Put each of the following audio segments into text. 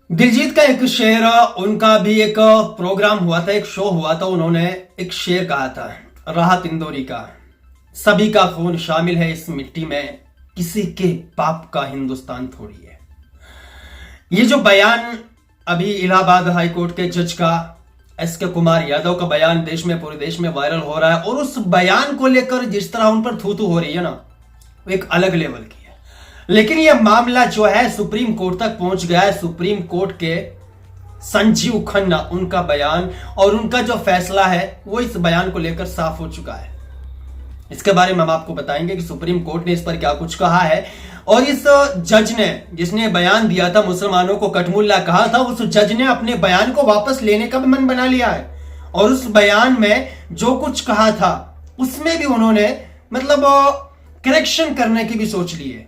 दिलजीत का एक शेर, उनका भी एक प्रोग्राम हुआ था, एक शो हुआ था। उन्होंने एक शेर कहा था, राहत इंदौरी का, सभी का खून शामिल है इस मिट्टी में, किसी के बाप का हिंदुस्तान थोड़ी है। ये जो बयान अभी इलाहाबाद हाई कोर्ट के जज का, एस के कुमार यादव का बयान देश में, पूरे देश में वायरल हो रहा है, और उस बयान को लेकर जिस तरह उन पर थू थू हो रही है ना, वो एक अलग लेवल की है। लेकिन यह मामला जो है सुप्रीम कोर्ट तक पहुंच गया है। सुप्रीम कोर्ट के संजीव खन्ना, उनका बयान और उनका जो फैसला है वो इस बयान को लेकर साफ हो चुका है। इसके बारे में हम आपको बताएंगे कि सुप्रीम कोर्ट ने इस पर क्या कुछ कहा है। और इस जज ने, जिसने बयान दिया था, मुसलमानों को कठमुल्ला कहा था, उस जज ने अपने बयान को वापस लेने का भी मन बना लिया है। और उस बयान में जो कुछ कहा था उसमें भी उन्होंने मतलब करेक्शन करने की भी सोच ली है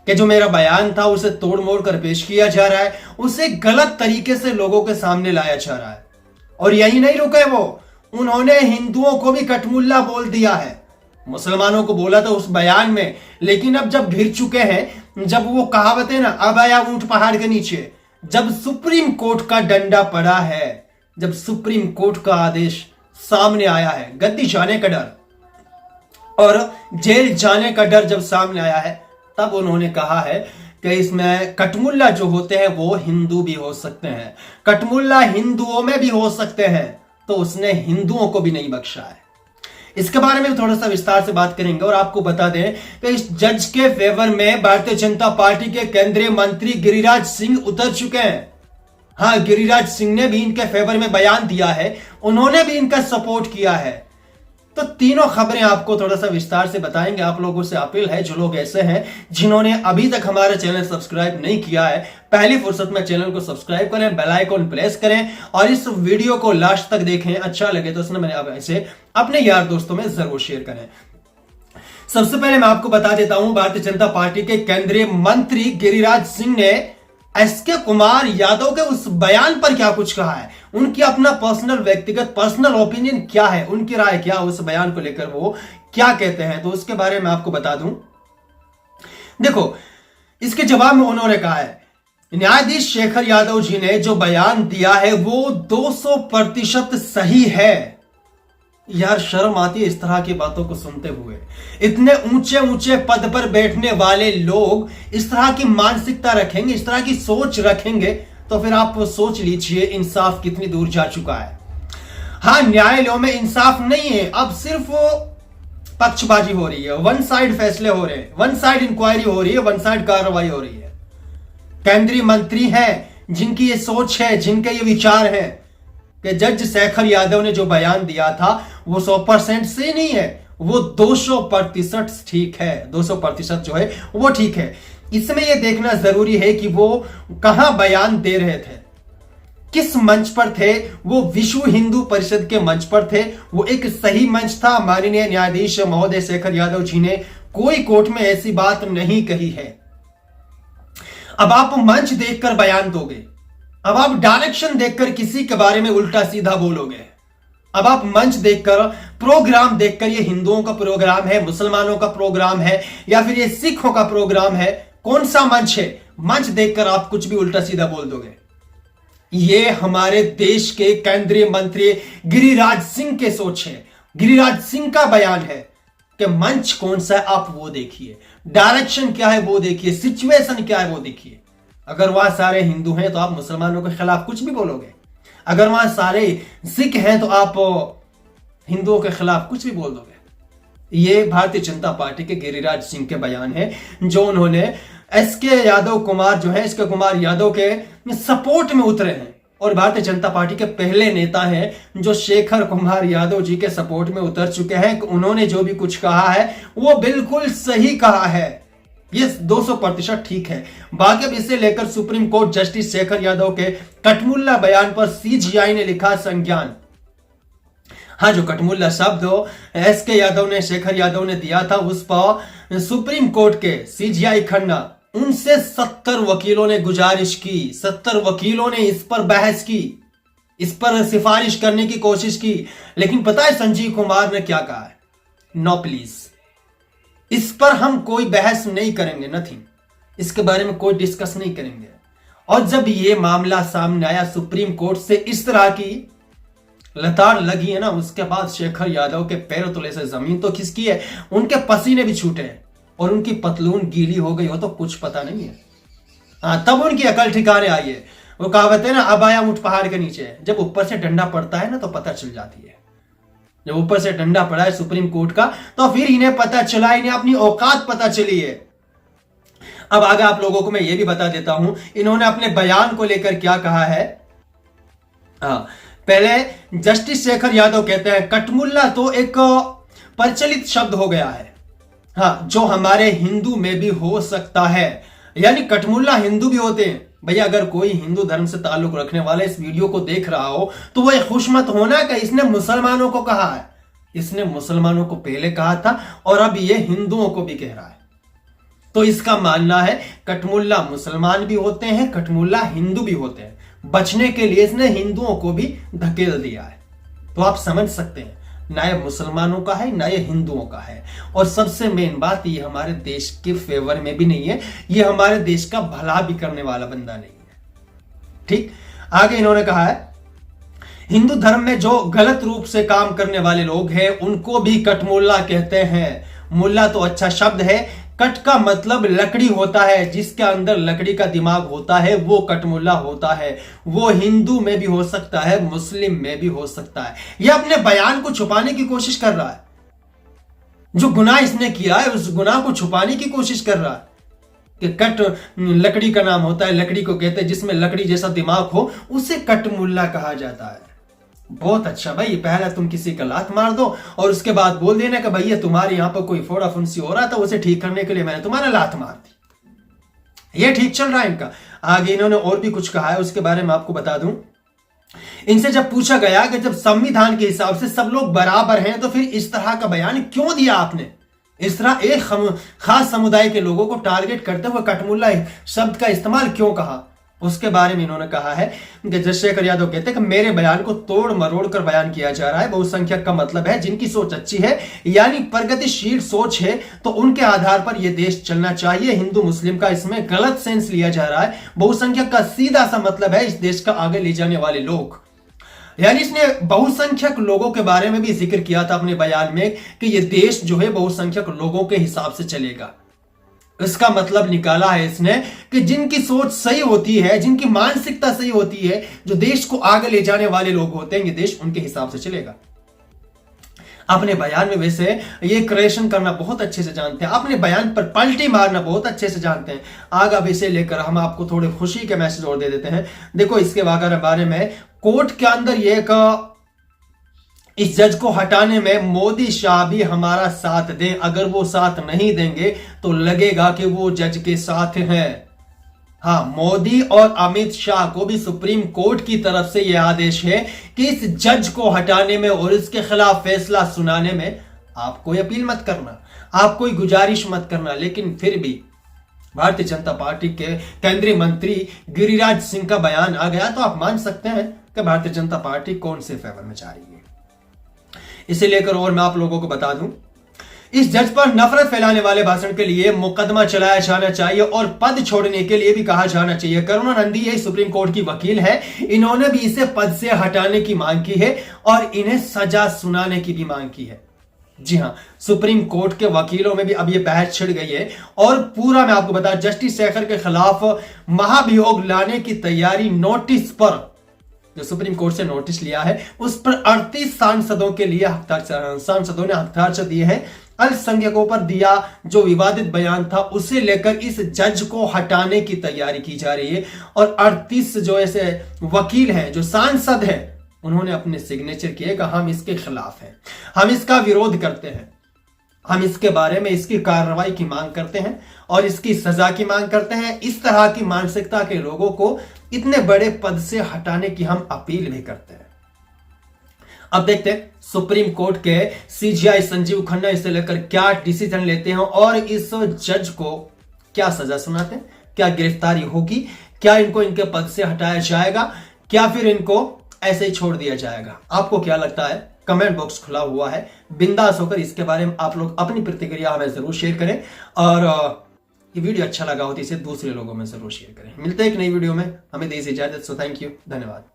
कि जो मेरा बयान था उसे तोड़ मोड़ कर पेश किया जा रहा है, उसे गलत तरीके से लोगों के सामने लाया जा रहा है। और यही नहीं रुके वो, उन्होंने हिंदुओं को भी कठमुल्ला बोल दिया है। मुसलमानों को बोला था उस बयान में, लेकिन अब जब घिर चुके हैं, जब वो कहावत है ना, अब आया ऊंट पहाड़ के नीचे, जब सुप्रीम कोर्ट का डंडा पड़ा है, जब सुप्रीम कोर्ट का आदेश सामने आया है, गद्दी जाने का डर और जेल जाने का डर जब सामने आया है, तब उन्होंने कहा है कि इसमें कठमुल्ला जो होते हैं वो हिंदू भी हो सकते हैं, कठमुल्ला हिंदुओं में भी हो सकते हैं। तो उसने हिंदुओं को भी नहीं बख्शा है। इसके बारे में थोड़ा सा विस्तार से बात करेंगे और आपको बता दें कि इस जज के फेवर में भारतीय जनता पार्टी के केंद्रीय मंत्री गिरिराज सिंह उतर चुके हैं। हाँ, गिरिराज सिंह ने भी इनके फेवर में बयान दिया है, उन्होंने भी इनका सपोर्ट किया है। तो तीनों खबरें आपको थोड़ा सा विस्तार से बताएंगे। आप लोगों से अपील है, जो लोग ऐसे हैं जिन्होंने अभी तक हमारा चैनल सब्सक्राइब नहीं किया है, पहली फुर्सत में चैनल को सब्सक्राइब करें, बेल आइकन प्रेस करें और इस वीडियो को लास्ट तक देखें। अच्छा लगे तो इसने मैंने इसे अपने यार दोस्तों में जरूर शेयर करें। सबसे पहले मैं आपको बता देता हूं, भारतीय जनता पार्टी के केंद्रीय मंत्री गिरिराज सिंह ने एस के कुमार यादव के उस बयान पर क्या कुछ कहा है, उनकी अपना व्यक्तिगत पर्सनल ओपिनियन क्या है, उनकी राय क्या, उस बयान को लेकर वो क्या कहते हैं, तो उसके बारे में आपको बता दूं। देखो, इसके जवाब में उन्होंने कहा है, न्यायाधीश शेखर यादव जी ने जो बयान दिया है वो 200% सही है। यार शर्म आती है इस तरह की बातों को सुनते हुए। इतने ऊंचे ऊंचे पद पर बैठने वाले लोग इस तरह की मानसिकता रखेंगे, इस तरह की सोच रखेंगे, तो फिर आप सोच लीजिए इंसाफ कितनी दूर जा चुका है। हाँ, न्यायालयों में इंसाफ नहीं है, अब सिर्फ पक्षबाजी हो रही है, वन साइड फैसले हो रहे हैं, वन साइड इंक्वायरी हो रही है, वन साइड कार्रवाई हो रही है। केंद्रीय मंत्री हैं जिनकी ये सोच है, जिनके ये विचार है कि जज शेखर यादव ने जो बयान दिया था वो 100% से नहीं है, वो 200% ठीक है, 200% जो है वो ठीक है। इसमें यह देखना जरूरी है कि वो कहां बयान दे रहे थे, किस मंच पर थे। वो विश्व हिंदू परिषद के मंच पर थे, वो एक सही मंच था। माननीय न्यायाधीश महोदय शेखर यादव जी ने कोई कोर्ट में ऐसी बात नहीं कही है। अब आप मंच देखकर बयान दोगे, अब आप डायरेक्शन देखकर किसी के बारे में उल्टा सीधा बोलोगे, अब आप मंच देखकर, प्रोग्राम देखकर, ये हिंदुओं का प्रोग्राम है, मुसलमानों का प्रोग्राम है या फिर ये सिखों का प्रोग्राम है, कौन सा मंच है, मंच देखकर आप कुछ भी उल्टा सीधा बोल दोगे। ये हमारे देश के केंद्रीय मंत्री गिरिराज सिंह के सोच है, गिरिराज सिंह का बयान है कि मंच कौन सा है आप वो देखिए, डायरेक्शन क्या है वो देखिए, सिचुएशन क्या है वो देखिए। अगर वहां सारे हिंदू हैं तो आप मुसलमानों के खिलाफ कुछ भी बोलोगे, अगर वहां सारे सिख हैं तो आप हिंदुओं के खिलाफ कुछ भी बोल दोगे। ये भारतीय जनता पार्टी के गिरिराज सिंह के बयान है, जो उन्होंने एस के यादव कुमार जो है, एस के कुमार यादव के सपोर्ट में उतरे हैं। और भारतीय जनता पार्टी के पहले नेता हैं जो शेखर कुमार यादव जी के सपोर्ट में उतर चुके हैं। उन्होंने जो भी कुछ कहा है वो बिल्कुल सही कहा है, ये 200% ठीक है। बाकी अब इसे लेकर supreme court justice Shekhar Yadav के कठमुल्ला बयान पर सीजीआई ने लिखा संज्ञान। हाँ, जो कठमुल्ला शब्द एस के यादव ने, शेखर यादव ने दिया था, उस पर सुप्रीम कोर्ट के सीजीआई खन्ना, उनसे 70 वकीलों ने गुजारिश की, 70 वकीलों ने इस पर बहस की, इस पर सिफारिश करने की कोशिश की। लेकिन पता है संजीव कुमार ने क्या कहा है? नो प्लीज, इस पर हम कोई बहस नहीं करेंगे, नथिंग, इसके बारे में कोई डिस्कस नहीं करेंगे। और जब ये मामला सामने आया सुप्रीम कोर्ट से इस तरह की लताड़ लगी है ना, उसके बाद शेखर यादव के पैरों तले से जमीन तो खिसकी है, उनके पसीने भी छूटे हैं और उनकी पतलून गीली हो गई हो तो कुछ पता नहीं है। तब उनकी अकल ठिकाने आई है। वो कहावत है ना, अब आया ऊंट पहाड़ के नीचे। जब ऊपर से डंडा पड़ता है ना तो पता चल जाती है। जब ऊपर से डंडा पड़ा है सुप्रीम कोर्ट का तो फिर इन्हें पता चला, इन्हें अपनी औकात पता चली है। अब आगे आप लोगों को मैं ये भी बता देता हूं इन्होंने अपने बयान को लेकर क्या कहा है। पहले जस्टिस शेखर यादव कहते हैं कटमुल्ला तो एक प्रचलित शब्द हो गया है, जो हमारे हिंदू में भी हो सकता है। यानी कटमुल्ला हिंदू भी होते हैं। भैया अगर कोई हिंदू धर्म से ताल्लुक रखने वाला इस वीडियो को देख रहा हो तो वह खुश मत होना कि इसने मुसलमानों को कहा है। इसने मुसलमानों को पहले कहा था और अब ये हिंदुओं को भी कह रहा है। तो इसका मानना है कटमुल्ला मुसलमान भी होते हैं, कटमुल्ला हिंदू भी होते हैं। बचने के लिए इसने हिंदुओं को भी धकेल दिया है। तो आप समझ सकते हैं ना ये मुसलमानों का है ना ये हिंदुओं का है। और सबसे मेन बात, ये हमारे देश के फेवर में भी नहीं है, ये हमारे देश का भला भी करने वाला बंदा नहीं है। ठीक, आगे इन्होंने कहा है हिंदू धर्म में जो गलत रूप से काम करने वाले लोग हैं उनको भी कटमुल्ला कहते हैं। मुल्ला तो अच्छा शब्द है, कट का मतलब लकड़ी होता है, जिसके अंदर लकड़ी का दिमाग होता है वो कटमुल्ला होता है। वो हिंदू में भी हो सकता है, मुस्लिम में भी हो सकता है। यह अपने बयान को छुपाने की कोशिश कर रहा है। जो गुनाह इसने किया है उस गुनाह को छुपाने की कोशिश कर रहा है कि कट लकड़ी का नाम होता है, लकड़ी को कहते हैं जिसमें लकड़ी जैसा दिमाग हो, उसे कटमुल्ला कहा जाता है। बहुत अच्छा भाई, पहला तुम किसी का लात मार दो और उसके बाद बोल देना कि भैया तुम्हारे यहां पर कोई फोड़ा फुंसी हो रहा था, उसे ठीक करने के लिए मैंने तुम्हारा लात मार दी। ये ठीक चल रहा है इनका। आगे इन्होंने और भी कुछ कहा है, उसके बारे में आपको बता दूं। इनसे जब पूछा गया कि जब संविधान के हिसाब से सब लोग बराबर हैं तो फिर इस तरह का बयान क्यों दिया आपने, इस तरह एक खास समुदाय के लोगों को टारगेट करते हुए कटमुल्ला शब्द का इस्तेमाल क्यों कहा, उसके बारे में इन्होंने कहा है कि जस्टिस शेखर यादव कहते हैं कि मेरे बयान को तोड़ मरोड़ कर बयान किया जा रहा है। बहुसंख्यक का मतलब है जिनकी सोच अच्छी है, यानी प्रगतिशील सोच है, तो उनके आधार पर यह देश चलना चाहिए। हिंदू मुस्लिम का इसमें गलत सेंस लिया जा रहा है। बहुसंख्यक का सीधा सा मतलब है इस देश का आगे ले जाने वाले लोग। यानी इसने बहुसंख्यक लोगों के बारे में भी जिक्र किया था अपने बयान में कि यह देश जो है बहुसंख्यक लोगों के हिसाब से चलेगा। इसका मतलब निकाला है इसने कि जिनकी सोच सही होती है, जिनकी मानसिकता सही होती है, जो देश को आगे ले जाने वाले लोग होते हैं, ये देश उनके हिसाब से चलेगा। अपने बयान में वैसे ये क्रिएशन करना बहुत अच्छे से जानते हैं, अपने बयान पर पलटी मारना बहुत अच्छे से जानते हैं। आगे अब इसे लेकर हम आपको थोड़े खुशी के मैसेज और दे देते हैं। देखो इसके बारे में कोर्ट के अंदर ये इस जज को हटाने में मोदी शाह भी हमारा साथ दें। अगर वो साथ नहीं देंगे तो लगेगा कि वो जज के साथ हैं। मोदी और अमित शाह को भी सुप्रीम कोर्ट की तरफ से यह आदेश है कि इस जज को हटाने में और इसके खिलाफ फैसला सुनाने में आप कोई अपील मत करना, आप कोई गुजारिश मत करना। लेकिन फिर भी भारतीय जनता पार्टी के केंद्रीय मंत्री गिरिराज सिंह का बयान आ गया तो आप मान सकते हैं कि भारतीय जनता पार्टी कौन से फेवर में जा रही है। इसे लेकर और मैं आप लोगों को बता दूं, इस जज पर नफरत फैलाने वाले भाषण के लिए मुकदमा चलाया जाना चाहिए और पद छोड़ने के लिए भी कहा जाना चाहिए। करुणा नंदी ये सुप्रीम कोर्ट की वकील है, इन्होंने भी इसे पद से हटाने की मांग की है और इन्हें सजा सुनाने की भी मांग की है। जी हां, सुप्रीम कोर्ट के वकीलों में भी अब यह बहस छिड़ गई है और पूरा मैं आपको बता, जस्टिस शेखर के खिलाफ महाभियोग लाने की तैयारी नोटिस पर, जो सुप्रीम कोर्ट से नोटिस लिया है उस पर 38 सांसदों के लिए सांसदों ने हस्ताक्षर दिए हैं। अल्पसंख्यकों पर दिया जो विवादित बयान था उसे लेकर इस जज को हटाने की तैयारी की जा रही है और 38 जो ऐसे वकील हैं, जो सांसद हैं, उन्होंने अपने सिग्नेचर किए कि हम इसके खिलाफ हैं, हम इसका विरोध करते हैं, हम इसके बारे में इसकी कार्रवाई की मांग करते हैं और इसकी सजा की मांग करते हैं। इस तरह की मानसिकता के लोगों को इतने बड़े पद से हटाने की हम अपील भी करते हैं। अब देखते हैं सुप्रीम कोर्ट के सीजीआई संजीव खन्ना इसे लेकर क्या डिसीजन लेते हैं और इस जज को क्या सजा सुनाते हैं, क्या गिरफ्तारी होगी, क्या इनको इनके पद से हटाया जाएगा, क्या फिर इनको ऐसे ही छोड़ दिया जाएगा। आपको क्या लगता है? कमेंट बॉक्स खुला हुआ है, बिंदास होकर इसके बारे में आप लोग अपनी प्रतिक्रिया हमें जरूर शेयर करें और ये वीडियो अच्छा लगा हो तो इसे दूसरे लोगों में जरूर शेयर करें। मिलते हैं एक नई वीडियो में, हमें दीजिए इजाजत। सो थैंक यू, धन्यवाद।